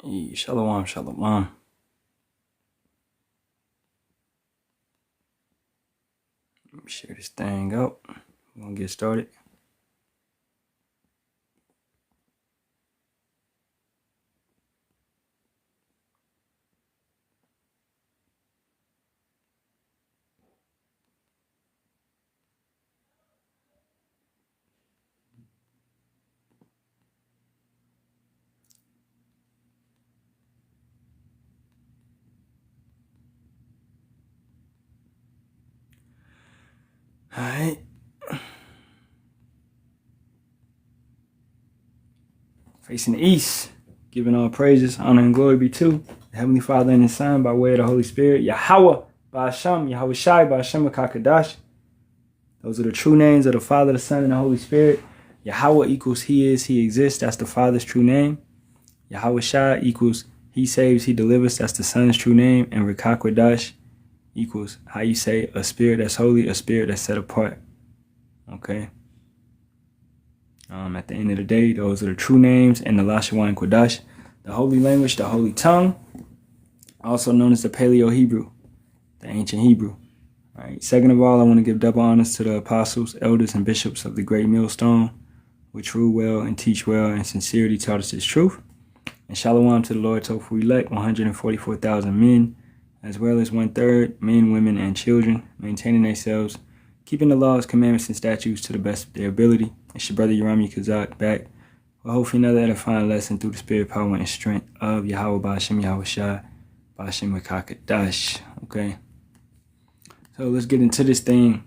Shalawam, shalawam. Let me share this thing out. We're gonna get started. All right. Facing the east, giving all praises, honor, and glory be to the Heavenly Father and His Son by way of the Holy Spirit. Yahawah, Bahasham, Yahawashi, Bahasham, those are the true names of the Father, the Son, and the Holy Spirit. Yahawah equals He is, He exists. That's the Father's true name. Yahawashi equals He saves, He delivers. That's the Son's true name. And Rikakwadash equals how you say a spirit that's holy, a spirit that's set apart. Okay. At the end of the day, those are the true names and the Lashawan Kodash, the holy language, the holy tongue, also known as the Paleo-Hebrew, the ancient Hebrew. All right. Second of all, I want to give double honors to the apostles, elders, and bishops of the great millstone, which rule well and teach well and sincerity taught us His truth. And Shalawam to the Lord Tofu elect, 144,000 men, as well as 1/3 men, women, and children, maintaining themselves, keeping the laws, commandments, and statutes to the best of their ability. It's your brother Yerami Kazak back with hopefully another edifying lesson through the spirit, power, and strength of Yahawah, Bahasham, Yahawashi, Bahasham, Dash. Okay. So let's get into this thing.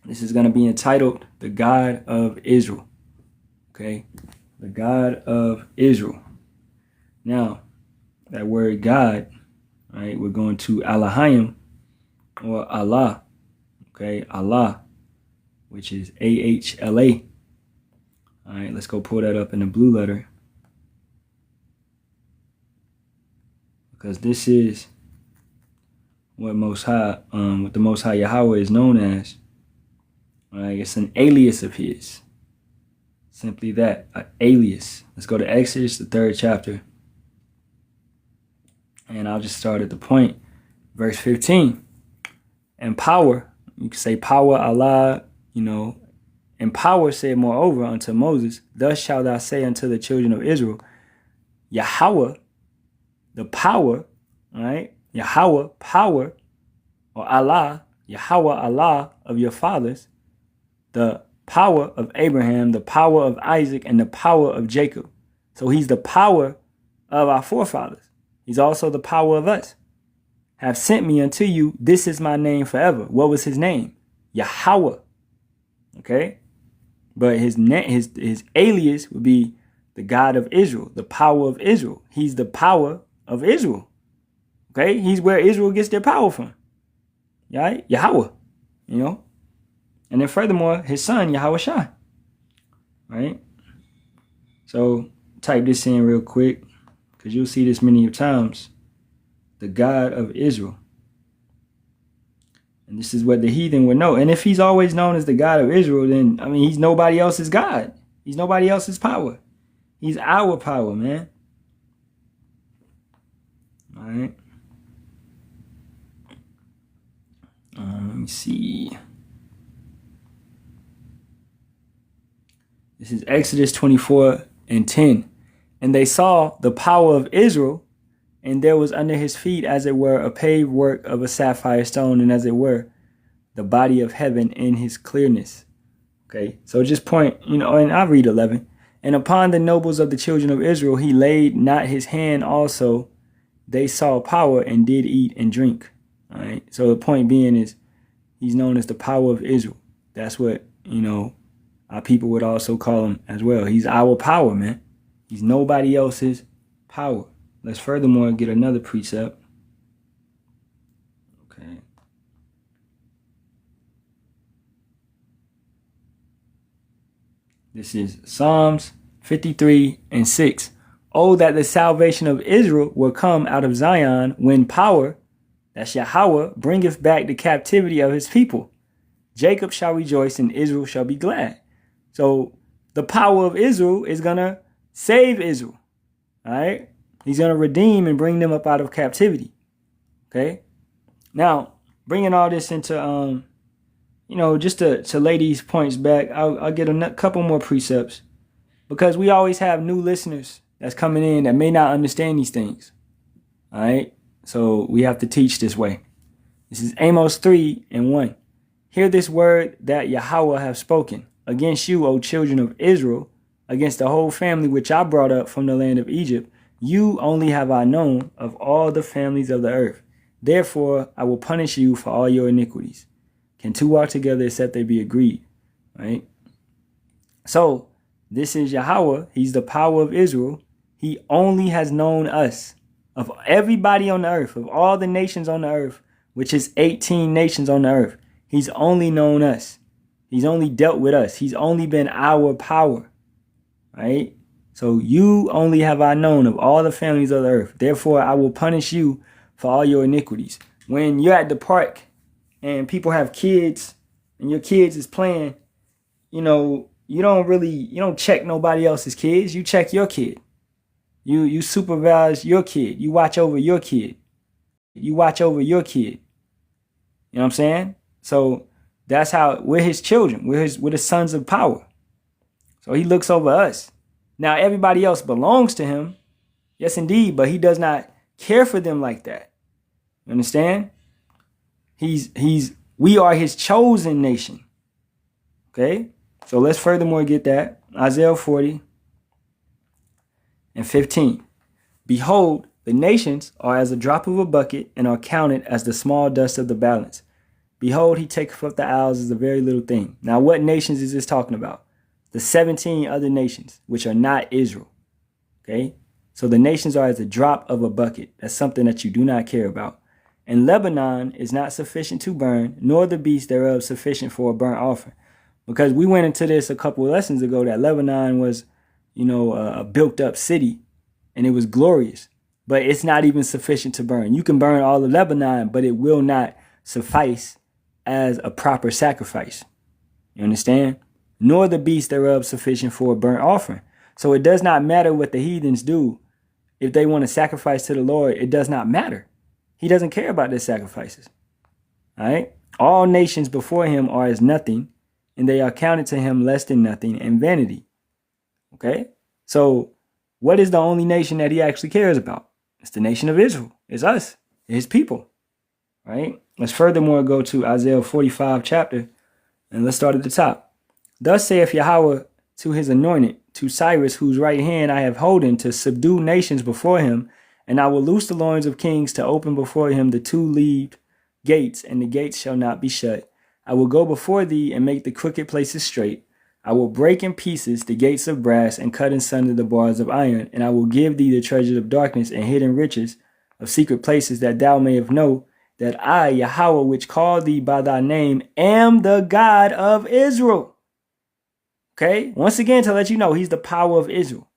This is going to be entitled The God of Israel. Okay. The God of Israel. Now, that word God, right, we're going to Halalyam or Allah. Okay, Allah, which is AHLA. All right, let's go pull that up in the blue letter. Because this is what the Most High Yahawah is known as. All right, it's an alias of His. Simply that, an alias. Let's go to Exodus, the 3rd chapter. And I'll just start at the point, verse 15. And power, you can say power, Allah, and power said moreover unto Moses, thus shalt thou say unto the children of Israel, Yahawah, the power, right? Yahawah, power, or Allah, Yahawah, Allah of your fathers, the power of Abraham, the power of Isaac, and the power of Jacob. So He's the power of our forefathers. He's also the power of us. Have sent me unto you. This is my name forever. What was His name? Yahawah. Okay? But his alias would be the God of Israel, the power of Israel. He's the power of Israel. Okay? He's where Israel gets their power from. Right? Yahawah. And then furthermore, His son, Yahawashi. Right? So type this in real quick, because you'll see this many times. The God of Israel. And this is what the heathen would know. And if He's always known as the God of Israel, then, He's nobody else's God. He's nobody else's power. He's our power, man. All right. Let me see. This is Exodus 24:10. And they saw the power of Israel, and there was under His feet, as it were, a paved work of a sapphire stone, and as it were, the body of heaven in His clearness. Okay, so just point, and I'll read 11. And upon the nobles of the children of Israel, He laid not His hand also. They saw power and did eat and drink. All right, so the point being is He's known as the power of Israel. That's what, our people would also call Him as well. He's our power, man. He's nobody else's power. Let's furthermore get another precept. Okay. This is Psalms 53:6. Oh, that the salvation of Israel will come out of Zion when power, that's Yahawah, bringeth back the captivity of His people. Jacob shall rejoice and Israel shall be glad. So the power of Israel is going to save Israel. All right. He's going to redeem and bring them up out of captivity. Okay. Now, bringing all this into, just to lay these points back, I'll get a couple more precepts, because we always have new listeners that's coming in that may not understand these things. All right. So we have to teach this way. This is Amos 3:1. Hear this word that Yahawah have spoken against you, O children of Israel, against the whole family which I brought up from the land of Egypt. You only have I known of all the families of the earth. Therefore, I will punish you for all your iniquities. Can two walk together except they be agreed? Right? So, this is Yahawah. He's the power of Israel. He only has known us. Of everybody on the earth, of all the nations on the earth, which is 18 nations on the earth, he's only known us. He's only dealt with us. He's only been our power. Right? So you only have I known of all the families of the earth. Therefore, I will punish you for all your iniquities. When you're at the park and people have kids and your kids is playing, you don't check nobody else's kids. You check your kid. You supervise your kid. You watch over your kid. You watch over your kid. You know what I'm saying? So that's how we're his children. We're the sons of power. So he looks over us. Now everybody else belongs to him. Yes, indeed. But he does not care for them like that. You understand? We are his chosen nation. Okay? So let's furthermore get that. Isaiah 40:15. Behold, the nations are as a drop of a bucket and are counted as the small dust of the balance. Behold, he taketh up the isles as a very little thing. Now, what nations is this talking about? The 17 other nations, which are not Israel. Okay? So the nations are as a drop of a bucket. That's something that you do not care about. And Lebanon is not sufficient to burn, nor the beast thereof sufficient for a burnt offering. Because we went into this a couple of lessons ago that Lebanon was, a built up city, and it was glorious, but it's not even sufficient to burn. You can burn all of Lebanon, but it will not suffice as a proper sacrifice. You understand? Nor the beast thereof sufficient for a burnt offering. So it does not matter what the heathens do. If they want to sacrifice to the Lord, it does not matter. He doesn't care about their sacrifices. All right? All nations before him are as nothing, and they are counted to him less than nothing and vanity. Okay? So what is the only nation that he actually cares about? It's the nation of Israel. It's us. It's his people. Right? Let's furthermore go to Isaiah 45 chapter, and let's start at the top. Thus saith Yahawah to his anointed, to Cyrus, whose right hand I have holden, to subdue nations before him, and I will loose the loins of kings, to open before him the two-leaved gates, and the gates shall not be shut. I will go before thee and make the crooked places straight. I will break in pieces the gates of brass and cut in sunder the bars of iron, and I will give thee the treasures of darkness and hidden riches of secret places, that thou mayest know that I, Yahawah, which called thee by thy name, am the God of Israel. Okay? Once again, to let you know, he's the power of Israel.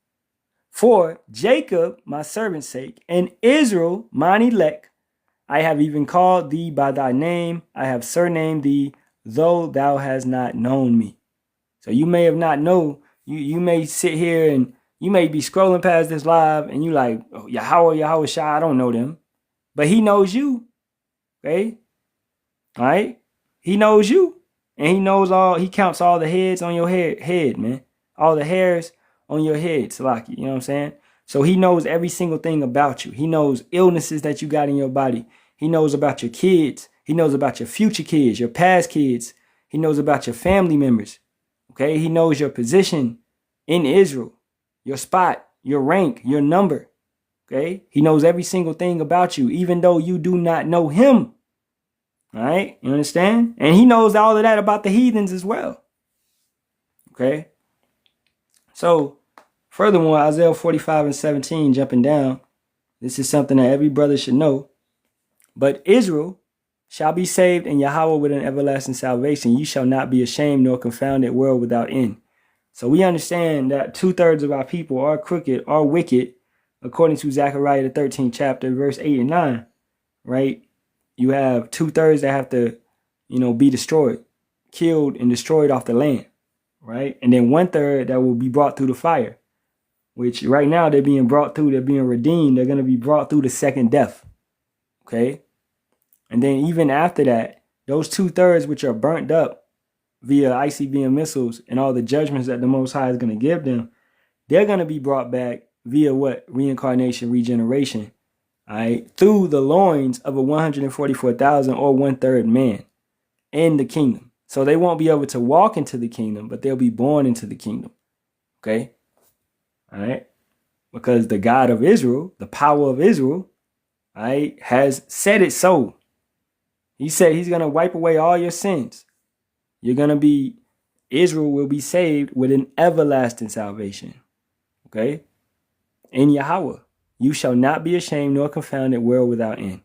For Jacob, my servant's sake, and Israel, mine elect, I have even called thee by thy name. I have surnamed thee, though thou hast not known me. So you may have not known. You may sit here and you may be scrolling past this live and you like, oh, Yahawashi, I don't know them. But he knows you. Okay? All right? He knows you. And he counts all the heads on your head, man. All the hairs on your head, Salaki. You know what I'm saying? So he knows every single thing about you. He knows illnesses that you got in your body. He knows about your kids. He knows about your future kids, your past kids. He knows about your family members. Okay? He knows your position in Israel, your spot, your rank, your number. Okay? He knows every single thing about you, even though you do not know him. All right? You understand? And he knows all of that about the heathens as well. Okay? So, furthermore, Isaiah 45:17, jumping down, this is something that every brother should know. But Israel shall be saved in Yahawah with an everlasting salvation. You shall not be ashamed nor confounded, world without end. So we understand that 2/3 of our people are crooked, are wicked, according to Zechariah the 13th chapter, verse 8 and 9. Right? You have 2/3 that have to, be destroyed, killed and destroyed off the land. Right? And then 1/3 that will be brought through the fire. which right now they're being brought through, they're being redeemed. They're going to be brought through the second death. Okay? And then even after that, those 2/3 which are burnt up via ICBM missiles and all the judgments that the Most High is going to give them, they're going to be brought back via what? Reincarnation, regeneration, all right, through the loins of a 144,000 or 1/3 man in the kingdom. So they won't be able to walk into the kingdom, but they'll be born into the kingdom. Okay? All right? Because the God of Israel, the power of Israel, all right, has said it so. He said he's going to wipe away all your sins. You're going to be, Israel will be saved with an everlasting salvation. Okay? In Yahawah, you shall not be ashamed nor confounded, world without end.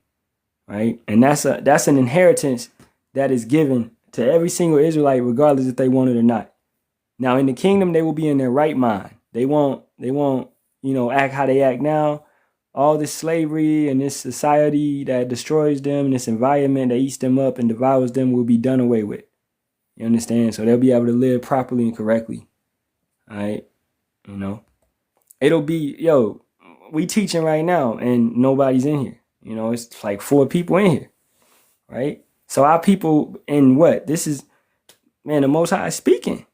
Right? And that's an inheritance that is given to every single Israelite, regardless if they want it or not. Now in the kingdom, they will be in their right mind. They won't, act how they act now. All this slavery and this society that destroys them, and this environment that eats them up and devours them will be done away with. You understand? So they'll be able to live properly and correctly. All right? It'll be, we teaching right now and nobody's in here. It's like 4 people in here. Right? So our people in what? This is, man, the Most High is speaking.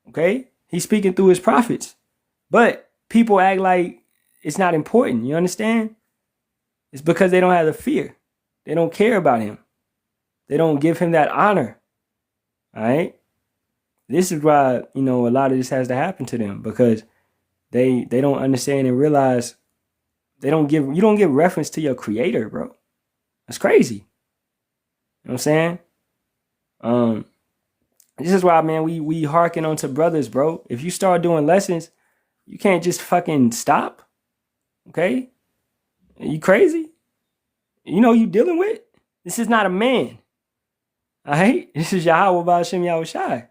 Okay? He's speaking through his prophets. But people act like it's not important. You understand? It's because they don't have the fear. They don't care about him. They don't give him that honor. All right? This is why, a lot of this has to happen to them, because they don't understand and realize you don't give reference to your creator, bro. That's crazy. You know what I'm saying? This is why, man, we hearken onto brothers, bro. If you start doing lessons, you can't just fucking stop. Okay? Are you crazy? You dealing with? This is not a man. All right? This is Yahawah, Bahasham, Yahawashi.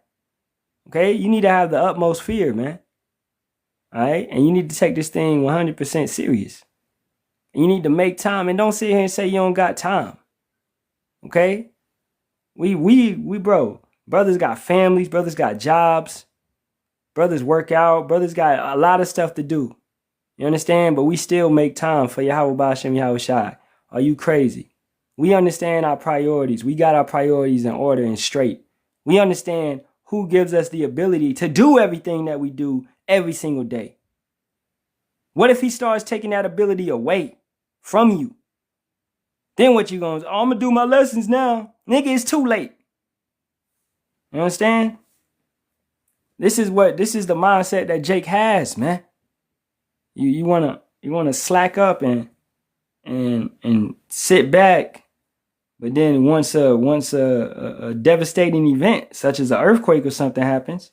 Okay? You need to have the utmost fear, man. All right? And you need to take this thing 100% serious. And you need to make time, and don't sit here and say you don't got time. Okay? Bro, brothers got families, brothers got jobs, brothers work out, brothers got a lot of stuff to do. You understand? But we still make time for Yahawah, Bahasham, Yahawashi. Are you crazy? We understand our priorities. We got our priorities in order and straight. We understand who gives us the ability to do everything that we do every single day. What if he starts taking that ability away from you? Then what you gonna do? Oh, I'm gonna do my lessons now. Nigga, it's too late. You understand? This is the mindset that Jake has, man. You wanna slack up and sit back, but then once a devastating event such as an earthquake or something happens,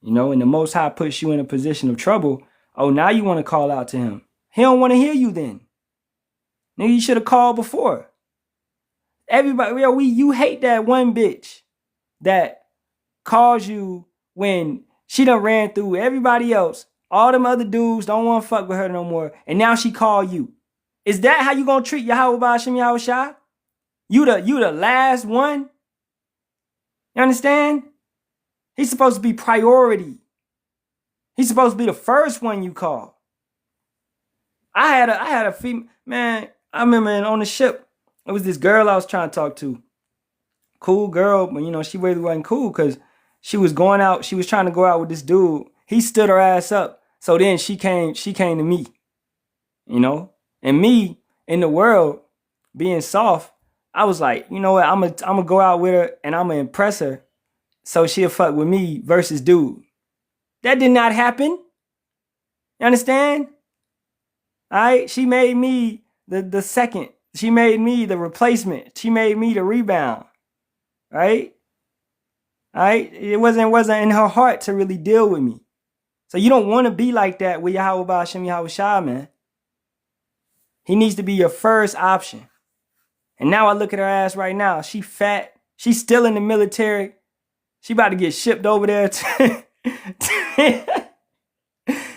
and the Most High puts you in a position of trouble, oh, now you want to call out to him. He don't want to hear you then. Nigga, you should have called before. Everybody, you hate that one bitch that calls you when she done ran through everybody else. All them other dudes don't want to fuck with her no more. And now she call you. Is that how you gonna treat Yahawah, Bahasham, Yahawashi? You the last one? You understand? He's supposed to be priority. He's supposed to be the first one you call. I had a female, man, I remember on the ship, it was this girl I was trying to talk to. Cool girl, but she really wasn't cool because she was trying to go out with this dude. He stood her ass up. So then she came to me. And me in the world being soft, I was like, you know what, I'm gonna go out with her and I'm gonna impress her so she'll fuck with me versus dude. That did not happen. You understand? All right? She made me the second. She made me the replacement. She made me the rebound. Right? All right? It wasn't in her heart to really deal with me. So you don't want to be like that with Yahawah, Bahasham, Yahawashi, man. He needs to be your first option. And now I look at her ass right now. She fat. She's still in the military. She about to get shipped over there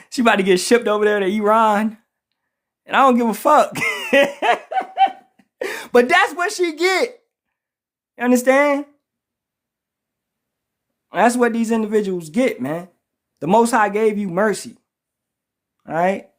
she about to get shipped over there to Iran. And I don't give a fuck. But that's what she get. You understand? That's what these individuals get, man. The Most High gave you mercy. All right.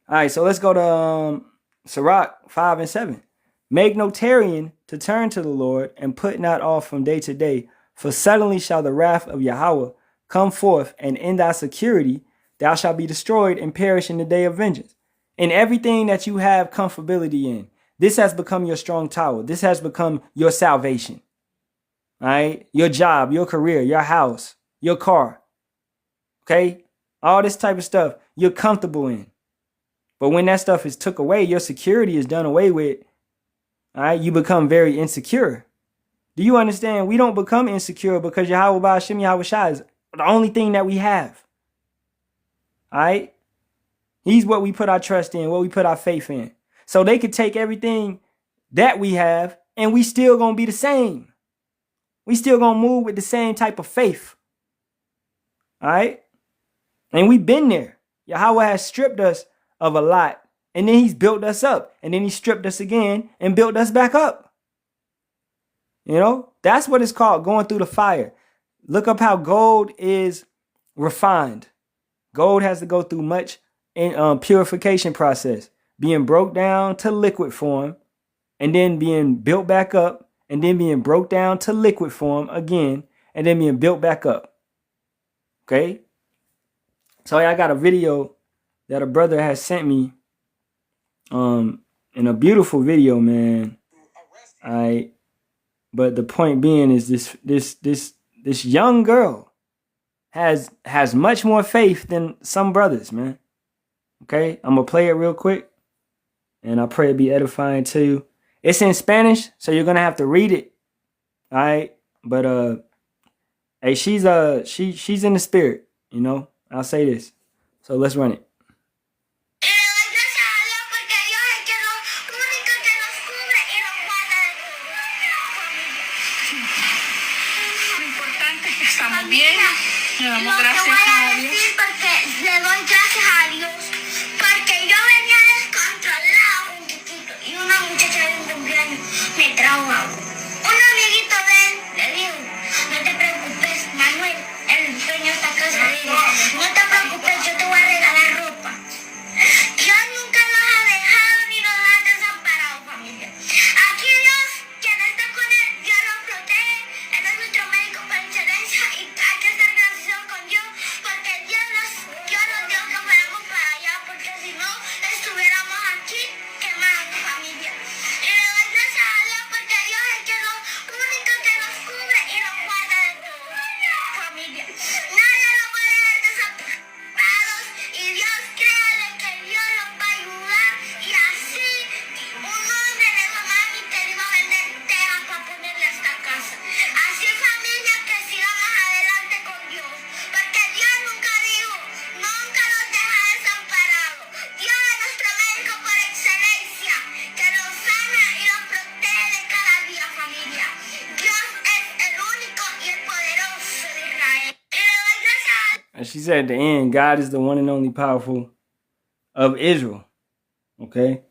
All right, so let's go to Sirach 5 and 7. Make no tarrying to turn to the Lord, and put not off from day to day, for suddenly shall the wrath of Yahawah come forth, and in thy security thou shalt be destroyed and perish in the day of vengeance. In everything that you have comfortability in, this has become your strong tower. This has become your salvation. All right, your job, your career, your house, your car. Okay, all this type of stuff you're comfortable in. But when that stuff is took away, your security is done away with. All right, you become very insecure. Do you understand? We don't become insecure because Yahawah Bahasham Yahawashi is the only thing that we have. All right, He's what we put our trust in, what we put our faith in. So they could take everything that we have, and we still gonna be the same. We still gonna move with the same type of faith. All right, and we've been there. Yahawah has stripped us of a lot, and then He's built us up, and then He stripped us again and built us back up. You know, that's what it's called, going through the fire. Look up how gold is refined. Gold has to go through much purification process, being broke down to liquid form, and then being built back up, and then being broke down to liquid form again, and then being built back up. Okay, so I got a video that a brother has sent me, in a beautiful video, man. But the point being is this young girl has much more faith than some brothers, man. Okay, I'm gonna play it real quick, and I pray it be edifying to you. It's in Spanish, so you're gonna have to read it. All right, but hey, she's in the spirit, you know. I'll say this. So let's run it. Bien, le damos gracias a Dios. Porque le doy gracias a Dios, porque yo venía descontrolado un poquito y una muchacha de un cumpleaños me trajo agua. Un amiguito de él le dijo, no te preocupes, Manuel, el dueño de esta casa, le dijo, no te preocupes, yo te voy a regalar ropa. Dios nunca nos ha dejado ni nos ha desamparado, familia. Aquí Dios, quien está con él, Dios lo protege, él es nuestro médico por excelencia y hay que estar agradecidos con Dios, porque Dios nos dio que fuéramos para allá, porque si no, estuviéramos aquí quemados, familia. Y le doy gracias a Dios porque Dios es que lo único que nos cubre y nos guarda de todo, familia. Nadie lo puede ver desamparados y Dios, créale que Dios los va a ayudar y así un hombre le dijo a mami que le iba a vender tejas para ponerle a esta casa. Así familia que sigamos adelante con Dios, porque Dios nunca dijo, nunca nos deja desamparados. Dios es nuestro médico por excelencia, que nos sana y nos protege de cada día, familia. Dios es el único y el poderoso de Israel. Y le doy gracias a And she said at the end, God is the one and only powerful of Israel. Okay.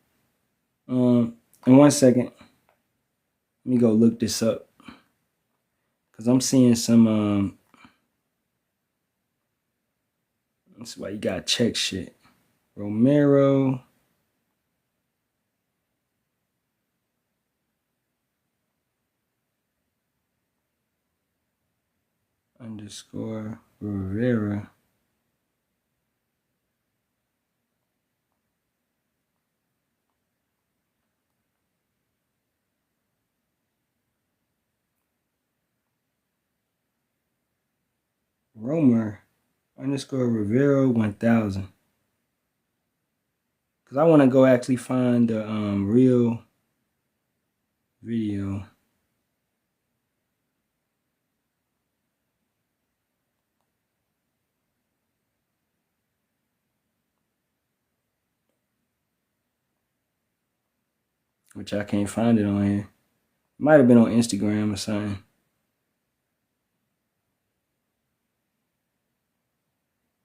In 1 second, let me go look this up, because I'm seeing some that's why you gotta check shit. Romero. _ Rivera. Romer _ Rivera 1000. Because I want to go actually find the real video. Which I can't find it on here. Might have been on Instagram or something.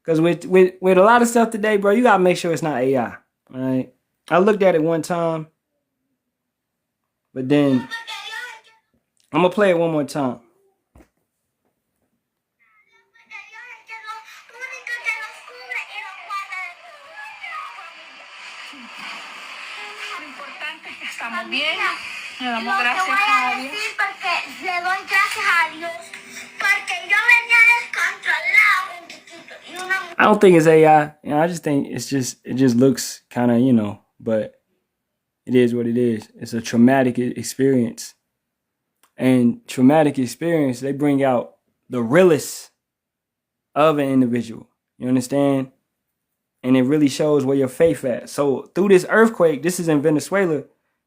Because with a lot of stuff today, bro, you got to make sure it's not AI. All right? I looked at it one time. But then I'm going to play it one more time. Lo importante es que estamos bien. Le damos gracias a Dios. Porque le doy gracias a Dios. Porque yo venía descontrolado un poquito. Y una... I don't think it's AI. You know, I just think it just looks kind of, you know, but it is what it is. It's a traumatic experience. And traumatic experience, they bring out the realest of an individual. You understand? And it really shows where your faith at. So through this earthquake, this is in Venezuela,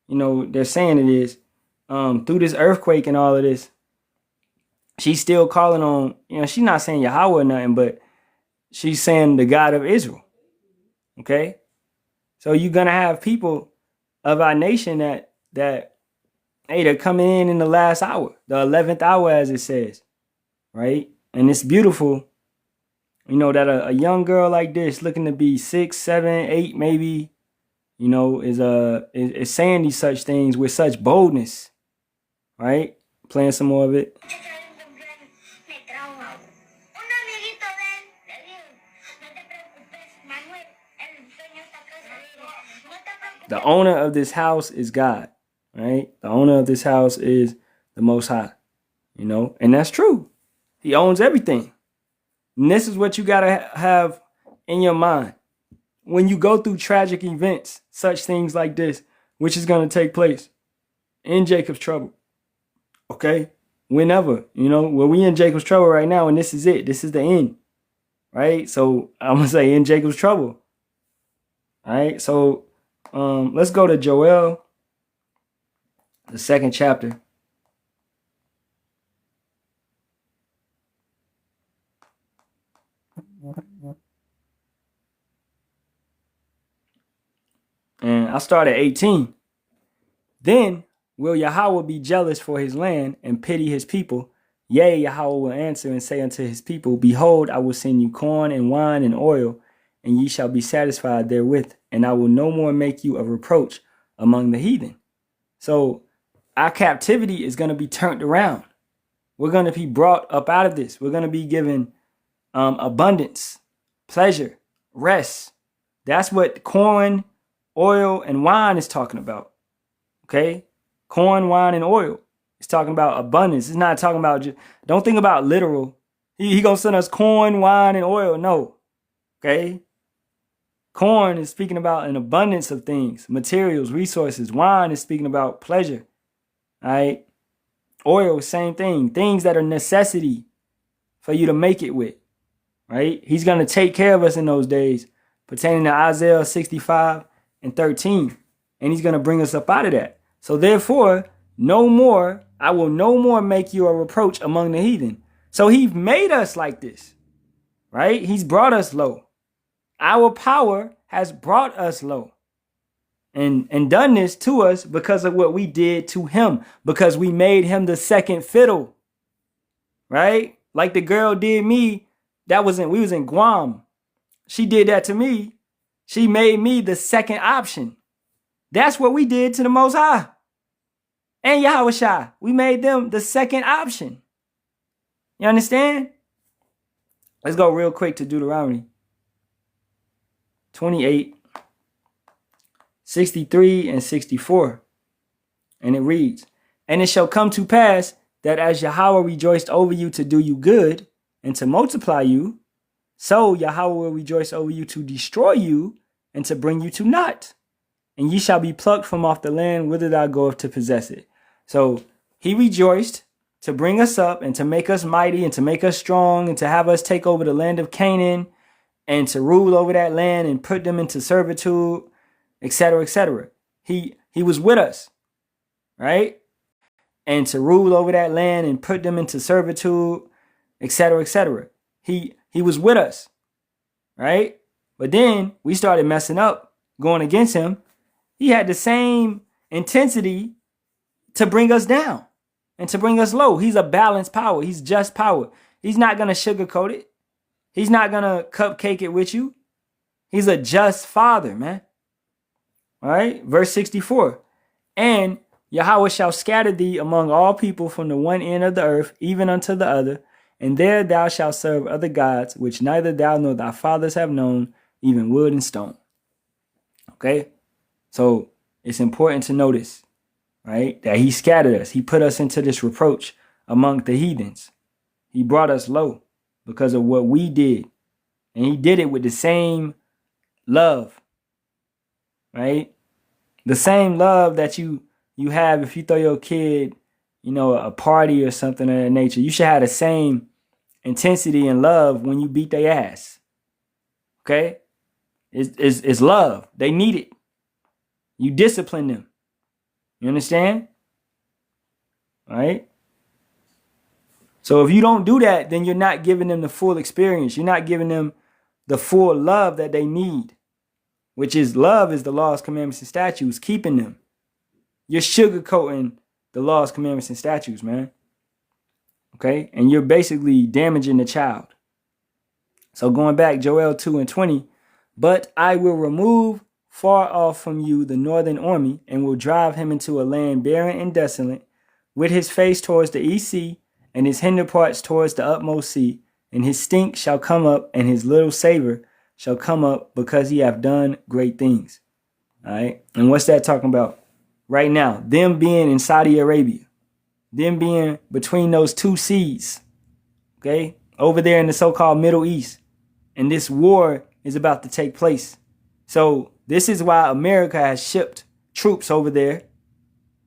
you know, they're saying it is, through this earthquake and all of this, she's still calling on, you know, she's not saying Yahawah or nothing, but she's saying the God of Israel. Okay? So you're going to have people of our nation that, hey, they're coming in the last hour, the 11th hour, as it says, right? And it's beautiful, you know, that a young girl like this, looking to be 6, 7, 8, maybe, you know, is saying these such things with such boldness, right? Playing some more of it. The owner of this house is God, right? The owner of this house is the Most High, you know, and that's true. He owns everything. And this is what you got to have in your mind. When you go through tragic events, such things like this, which is going to take place in Jacob's trouble, okay? Whenever, you know, well, we in Jacob's trouble right now, and this is it. This is the end, right? So I'm going to say in Jacob's trouble, all right? So let's go to Joel, the 2nd chapter. And I'll start at 18. Then will Yahawah be jealous for his land and pity his people? Yea, Yahawah will answer and say unto his people, Behold, I will send you corn and wine and oil, and ye shall be satisfied therewith, and I will no more make you a reproach among the heathen. So our captivity is going to be turned around. We're going to be brought up out of this. We're going to be given abundance, pleasure, rest. That's what corn, oil, and wine is talking about. Okay? Corn, wine, and oil. It's talking about abundance. It's not talking about, don't think about literal. He gonna send us corn, wine, and oil. No. Okay? Corn is speaking about an abundance of things, materials, resources. Wine is speaking about pleasure. All right? Oil, same thing. Things that are necessity for you to make it with. Right? He's going to take care of us in those days, pertaining to Isaiah 65 and 13. And he's going to bring us up out of that. So therefore, no more, I will no more make you a reproach among the heathen. So he made us like this, right? He's brought us low. Our power has brought us low and done this to us because of what we did to him, because we made him the second fiddle, right? Like the girl did me. We was in Guam. She did that to me. She made me the second option. That's what we did to the Most High. And Yahawashi. We made them the second option. You understand? Let's go real quick to Deuteronomy 28, 63 and 64. And it reads, And it shall come to pass that as Yahawah rejoiced over you to do you good and to multiply you, so Yahawah will rejoice over you to destroy you and to bring you to naught. And ye shall be plucked from off the land whither thou goest to possess it. So he rejoiced to bring us up and to make us mighty and to make us strong and to have us take over the land of Canaan and to rule over that land and put them into servitude, etc., etc. He was with us, right? And to rule over that land and put them into servitude, etc., etc. He was with us, right? But then we started messing up, going against him. He had the same intensity to bring us down and to bring us low. He's a balanced power. He's just power. He's not going to sugarcoat it. He's not going to cupcake it with you. He's a just father, man. All right. Verse 64. And Yahawah shall scatter thee among all people from the one end of the earth, even unto the other. And there thou shalt serve other gods, which neither thou nor thy fathers have known, even wood and stone. Okay. So it's important to notice, right, that he scattered us. He put us into this reproach among the heathens. He brought us low because of what we did. And he did it with the same love, right? The same love that you have if you throw your kid, a party or something of that nature. You should have the same intensity and love when you beat their ass. Okay? It's love. They need it. You discipline them. You understand? All right? So if you don't do that, then you're not giving them the full experience. You're not giving them the full love that they need, which is love is the laws, commandments, and statutes, keeping them. You're sugarcoating the laws, commandments, and statutes, man. Okay? And you're basically damaging the child. So going back, Joel 2:20, but I will remove far off from you the northern army and will drive him into a land barren and desolate, with his face towards the east sea and his hinder parts towards the utmost sea, and his stink shall come up and his little savor shall come up because he hath done great things. All right. And what's that talking about? Right now, them being in Saudi Arabia, them being between those two seas, okay, over there in the so-called Middle East. And this war is about to take place. So this is why America has shipped troops over there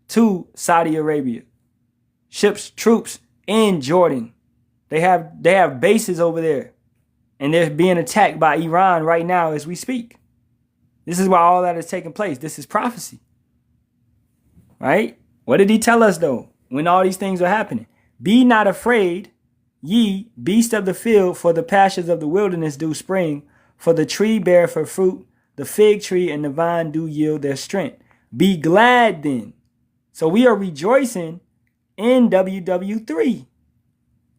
to Saudi Arabia, ships troops in Jordan. They have bases over there, and they're being attacked by Iran right now as we speak. This is why all that is taking place. This is prophecy. Right? What did he tell us, though, when all these things are happening? Be not afraid, ye beasts of the field, for the pastures of the wilderness do spring, for the tree beareth her fruit, the fig tree and the vine do yield their strength. Be glad then. So we are rejoicing in WW3.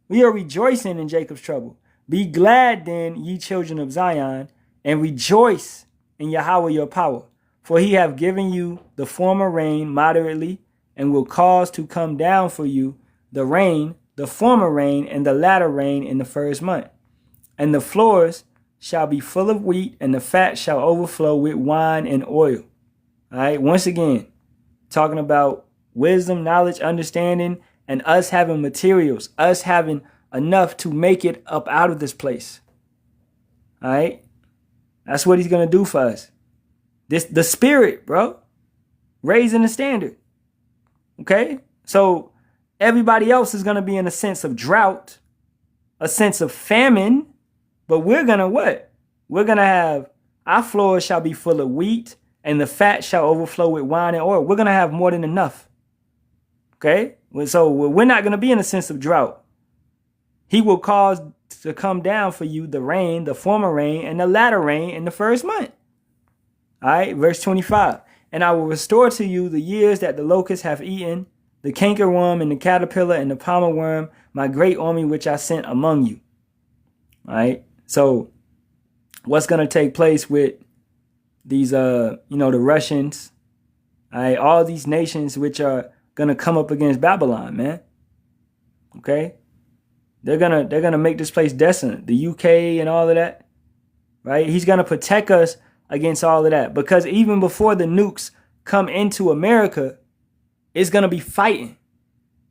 We are rejoicing in Jacob's trouble. Be glad then, ye children of Zion, and rejoice in Yahawah your power. For he hath given you the former rain moderately, and will cause to come down for you the rain, the former rain, and the latter rain in the first month. And the floors shall be full of wheat, and the fat shall overflow with wine and oil. All right, once again, talking about wisdom, knowledge, understanding, and us having materials, us having enough to make it up out of this place. All right, that's what he's going to do for us. The spirit, bro, raising the standard. Okay, so everybody else is going to be in a sense of drought, a sense of famine, but we're going to what? We're going to have, our floors shall be full of wheat, and the fat shall overflow with wine and oil. We're going to have more than enough. Okay, so we're not going to be in a sense of drought. He will cause to come down for you the rain, the former rain, and the latter rain in the first month. All right, verse 25. And I will restore to you the years that the locust have eaten, the cankerworm and the caterpillar and the palmer worm, my great army which I sent among you. All right, so what's going to take place with these, the Russians, all right, all these nations which are going to come up against Babylon, man. Okay, they're gonna make this place desolate. The UK and all of that, right? He's gonna protect us against all of that, because even before the nukes come into America, it's going to be fighting.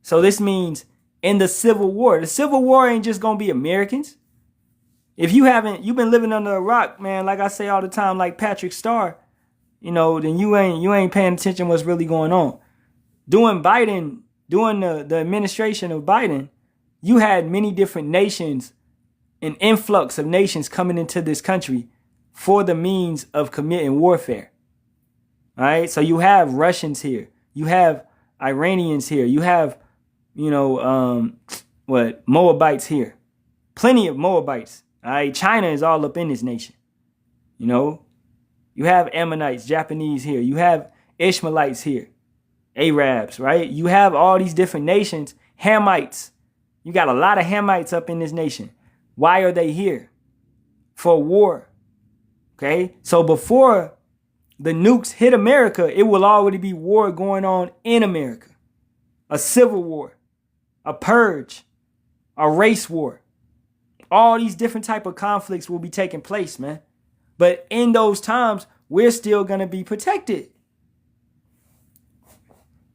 So this means in the Civil War ain't just going to be Americans. If you've been living under a rock, man, like I say all the time, like Patrick Starr, then you ain't paying attention what's really going on. During the administration of Biden, you had many different nations, an influx of nations coming into this country for the means of committing warfare. All right. So you have Russians here. You have Iranians here. You have, Moabites here. Plenty of Moabites. All right. China is all up in this nation. You have Ammonites, Japanese here. You have Ishmaelites here. Arabs, right? You have all these different nations. Hamites. You got a lot of Hamites up in this nation. Why are they here? For war. Okay, so before the nukes hit America, it will already be war going on in America. A civil war, a purge, a race war. All these different type of conflicts will be taking place, man. But in those times, we're still going to be protected.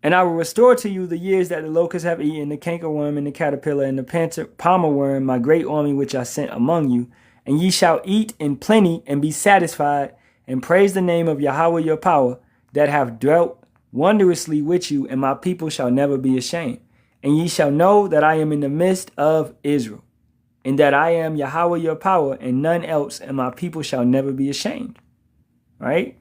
And I will restore to you the years that the locusts have eaten, the cankerworm and the caterpillar and the palmer worm, my great army which I sent among you. And ye shall eat in plenty and be satisfied, and praise the name of Yahawah your power, that have dwelt wondrously with you, and my people shall never be ashamed. And ye shall know that I am in the midst of Israel, and that I am Yahawah your power, and none else, and my people shall never be ashamed. Right?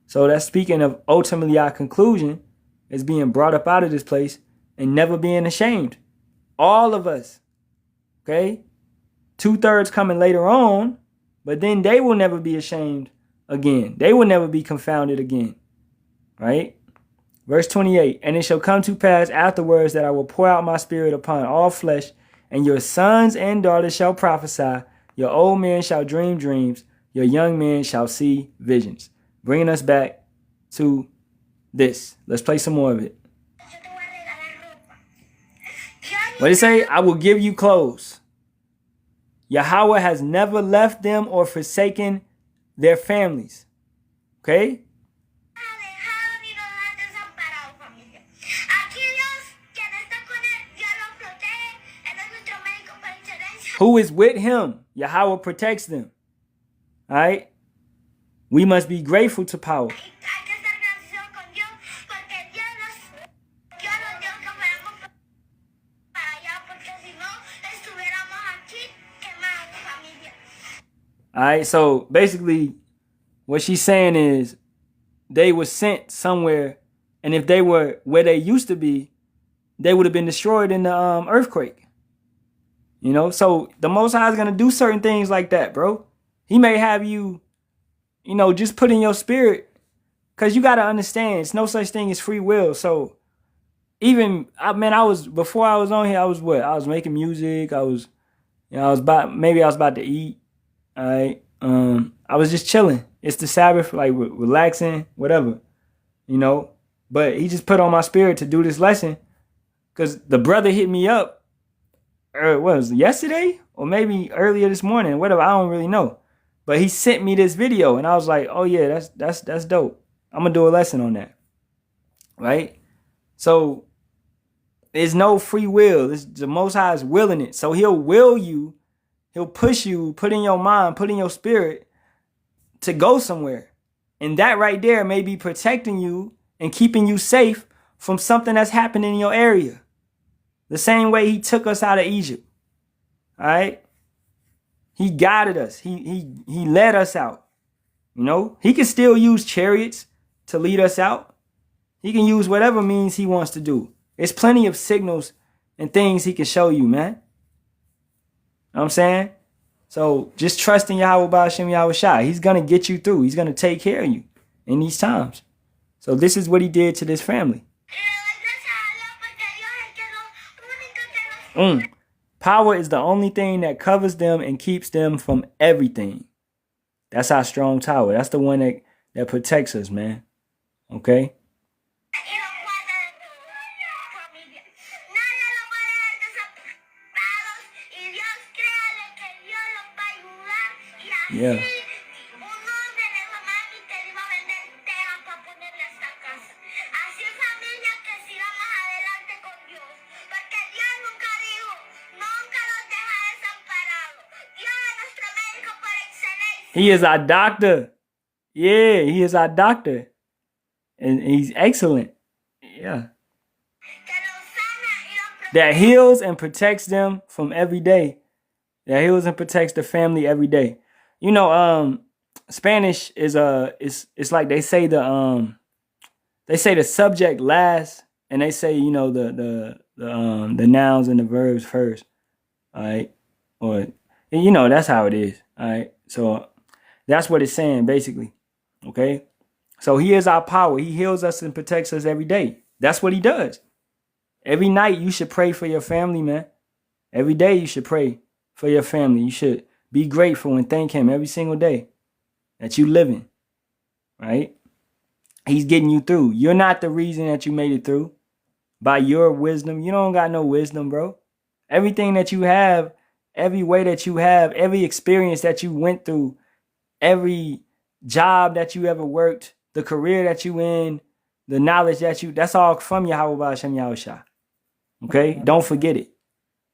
So that's speaking of ultimately our conclusion is being brought up out of this place and never being ashamed. All of us. Okay? 2/3 coming later on, but then they will never be ashamed again. They will never be confounded again. Right? Verse 28, and it shall come to pass afterwards that I will pour out my spirit upon all flesh, and your sons and daughters shall prophesy, your old men shall dream dreams, your young men shall see visions. Bringing us back to this. Let's play some more of it. What did it say? I will give you clothes. Yahawah has never left them or forsaken their families. Okay? Who is with him? Yahawah protects them. All right? We must be grateful to power. All right, so basically what she's saying is they were sent somewhere, and if they were where they used to be, they would have been destroyed in the earthquake. You know, so the Most High is going to do certain things like that, bro. He may have you, you know, just put in your spirit, because you got to understand, it's no such thing as free will. So even, before I was on here, I was making music. I was about to eat. All right. I was just chilling. It's the Sabbath, like relaxing, whatever, you know. But he just put on my spirit to do this lesson, because the brother hit me up. What was it, yesterday or maybe earlier this morning? Whatever, I don't really know. But he sent me this video, and I was like, "Oh yeah, that's dope. I'm gonna do a lesson on that." Right. So there's no free will. It's the Most High is willing it. So he'll will you. He'll push you, put in your mind, put in your spirit to go somewhere. And that right there may be protecting you and keeping you safe from something that's happening in your area. The same way he took us out of Egypt. All right? He guided us. He led us out. You know? He can still use chariots to lead us out. He can use whatever means he wants to do. There's plenty of signals and things he can show you, man. You know what I'm saying? So just trust in Yahawah Bahasham Yahawashi. He's going to get you through. He's going to take care of you in these times. So this is what he did to this family. Power is the only thing that covers them and keeps them from everything. That's our strong tower. That's the one that protects us, man. Okay? Yeah. He is our doctor. Yeah, he is our doctor. And he's excellent. Yeah. That heals and protects them from every day. That heals and protects the family every day. You know, Spanish is it's like they say the subject last, and they say, you know, the nouns and the verbs first. All right. Or, you know, that's how it is. All right. So that's what it's saying, basically. Okay. So he is our power. He heals us and protects us every day. That's what he does. Every night you should pray for your family, man. Every day you should pray for your family. You should be grateful and thank him every single day that you living. Right? He's getting you through. You're not the reason that you made it through by your wisdom. You don't got no wisdom, bro. Everything that you have, every way that you have, every experience that you went through, every job that you ever worked, the career that you in, the knowledge that's all from Yahawah Bahasham Yahawashi. Okay? Don't forget it.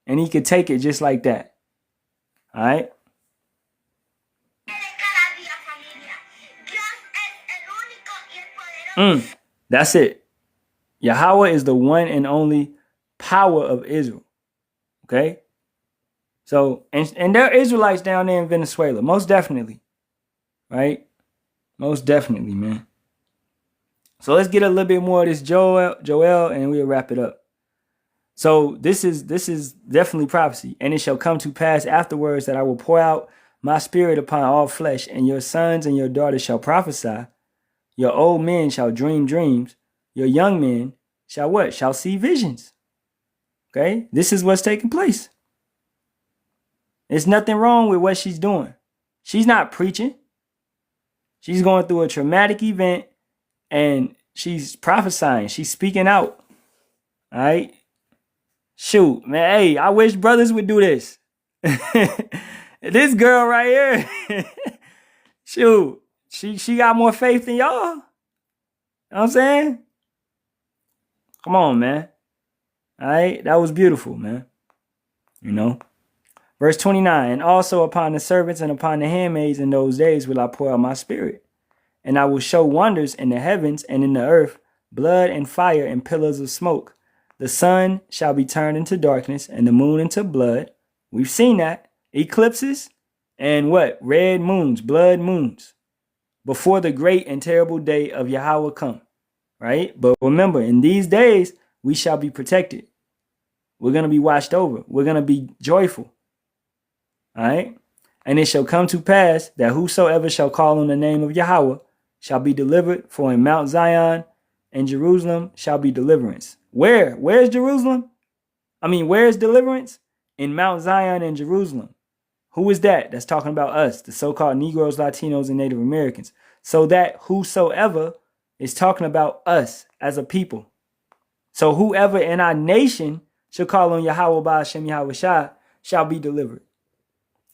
And he could take it just like that. All right? That's it. Yahawah is the one and only power of Israel. Okay? So, and there are Israelites down there in Venezuela. Most definitely. Right? Most definitely, man. So let's get a little bit more of this Joel, and we'll wrap it up. So this is definitely prophecy. And it shall come to pass afterwards that I will pour out my spirit upon all flesh, and your sons and your daughters shall prophesy. Your old men shall dream dreams. Your young men shall what? Shall see visions. Okay? This is what's taking place. There's nothing wrong with what she's doing. She's not preaching. She's going through a traumatic event and she's prophesying. She's speaking out. All right? Shoot, man. Hey, I wish brothers would do this. This girl right here. Shoot. She got more faith than y'all. You know what I'm saying? Come on, man. All right? That was beautiful, man. You know? Verse 29, and also upon the servants and upon the handmaids in those days will I pour out my spirit. And I will show wonders in the heavens and in the earth, blood and fire and pillars of smoke. The sun shall be turned into darkness and the moon into blood. We've seen that. Eclipses and what? Red moons, blood moons. Before the great and terrible day of Yahawah come. Right? But remember, in these days, we shall be protected. We're going to be watched over. We're going to be joyful. All right. And it shall come to pass that whosoever shall call on the name of Yahawah shall be delivered, for in Mount Zion and Jerusalem shall be deliverance. Where? Where's Jerusalem? Where's deliverance? In Mount Zion and Jerusalem. Who is that? That's talking about us, the so-called Negroes, Latinos, and Native Americans. So that whosoever is talking about us as a people. So whoever in our nation shall call on Yahawah Bahasham Yahawashi shall be delivered.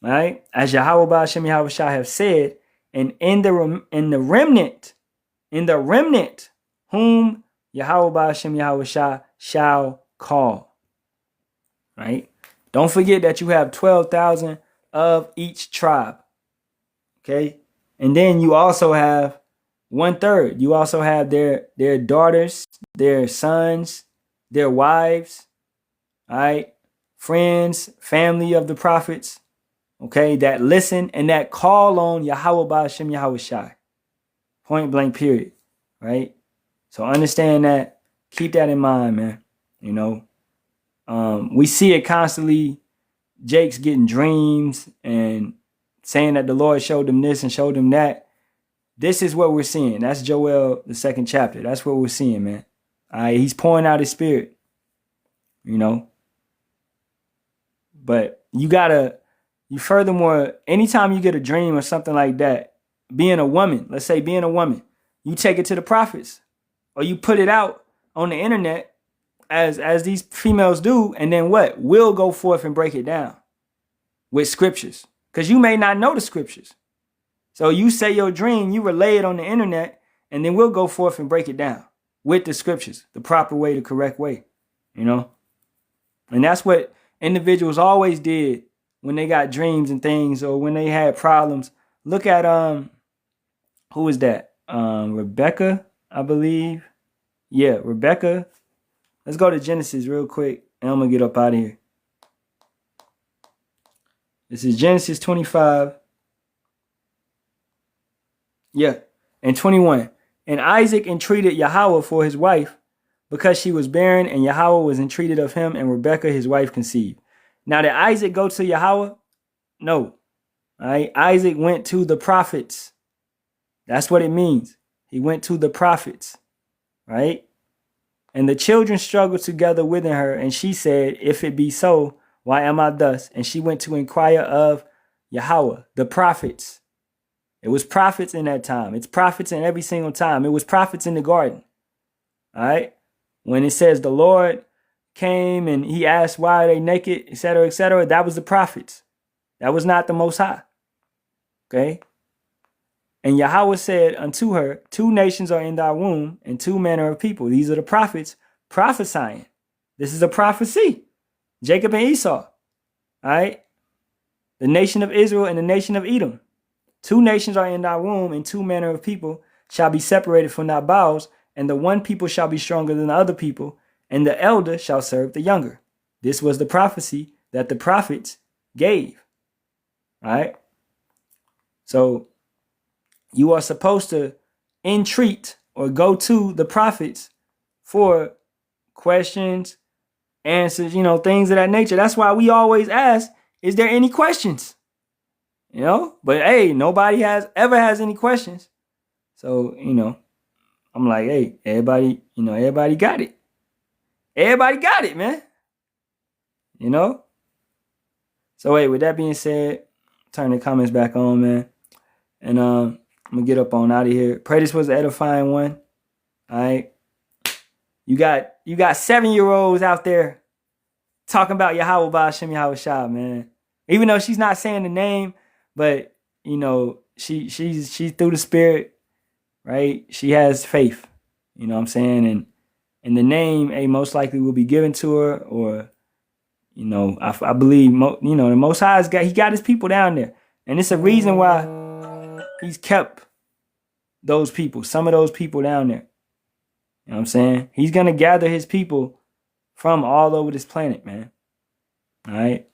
All right, as Yahawah Bahasham Yahawashi have said, and in the remnant, whom Yahawah Bahasham Yahawashi shall call. Right? Don't forget that you have 12,000 of each tribe. Okay, and then you also have 1/3. You also have their daughters, their sons, their wives. All right, friends, family of the prophets. Okay, that listen and that call on Yahawah Bahasham Yahawashi. Point blank, period. Right? So understand that. Keep that in mind, man. You know, we see it constantly. Jake's getting dreams and saying that the Lord showed them this and showed them that. This is what we're seeing. That's Joel, the 2nd chapter. That's what we're seeing, man. All right, he's pouring out his spirit. You know. But furthermore, anytime you get a dream or something like that, being a woman, you take it to the prophets or you put it out on the internet as these females do. And then what? We'll go forth and break it down with scriptures because you may not know the scriptures. So you say your dream, you relay it on the internet, and then we'll go forth and break it down with the scriptures, the proper way, the correct way, you know? And that's what individuals always did when they got dreams and things or when they had problems. Look at, who is that? Rebecca, I believe. Yeah, Rebecca. Let's go to Genesis real quick and I'm going to get up out of here. This is Genesis 25. Yeah, and 21. And Isaac entreated Yahawah for his wife because she was barren, and Yahawah was entreated of him, and Rebekah his wife conceived. Now, did Isaac go to Yahawah? No. All right. Isaac went to the prophets. That's what it means. He went to the prophets. Right? And the children struggled together within her, and she said, if it be so, why am I thus? And she went to inquire of Yahawah, the prophets. It was prophets in that time. It's prophets in every single time. It was prophets in the garden. All right. When it says the Lord came and he asked why are they naked, etc., that was the prophets. That was not the Most High. Okay. And Yahawah said unto her, 2 nations are in thy womb, and 2 manner of people. These are the prophets prophesying. This is a prophecy. Jacob and Esau. All right. The nation of Israel and the nation of Edom. 2 nations are in thy womb, and 2 manner of people shall be separated from thy bowels, and the one people shall be stronger than the other people, and the elder shall serve the younger. This was the prophecy that the prophets gave. All right. So you are supposed to entreat or go to the prophets for questions, answers, things of that nature. That's why we always ask, is there any questions? But hey, nobody ever has any questions. So, I'm like, hey, everybody got it. Everybody got it, man. So, hey, with that being said, turn the comments back on, man. And I'm going to get up on out of here. Pray this was an edifying one. All right. You got 7-year-olds out there talking about Yahawah, Bahasham, Yahawashi, man. Even though she's not saying the name, but, she's through the spirit, right? She has faith, you know what I'm saying? And the name, most likely will be given to her, or, I believe, the Most High he got his people down there. And it's a reason why he's kept those people, some of those people down there. You know what I'm saying? He's going to gather his people from all over this planet, man. All right.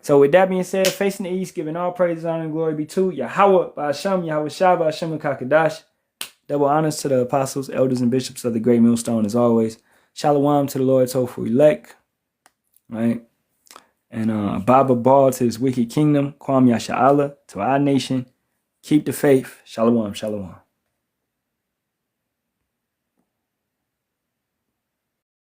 So with that being said, facing the east, giving all praise, honor, and glory be to Yahawah, Bahasham, Yahawashi, Bahasham, and Kakadash. Double honors to the apostles, elders, and bishops of the great millstone as always. Shalawam to the Lord's hopeful elect. Right? And Baba Ball to his wicked kingdom. Kwam Yasharahla to our nation. Keep the faith. Shalawam, shalawam.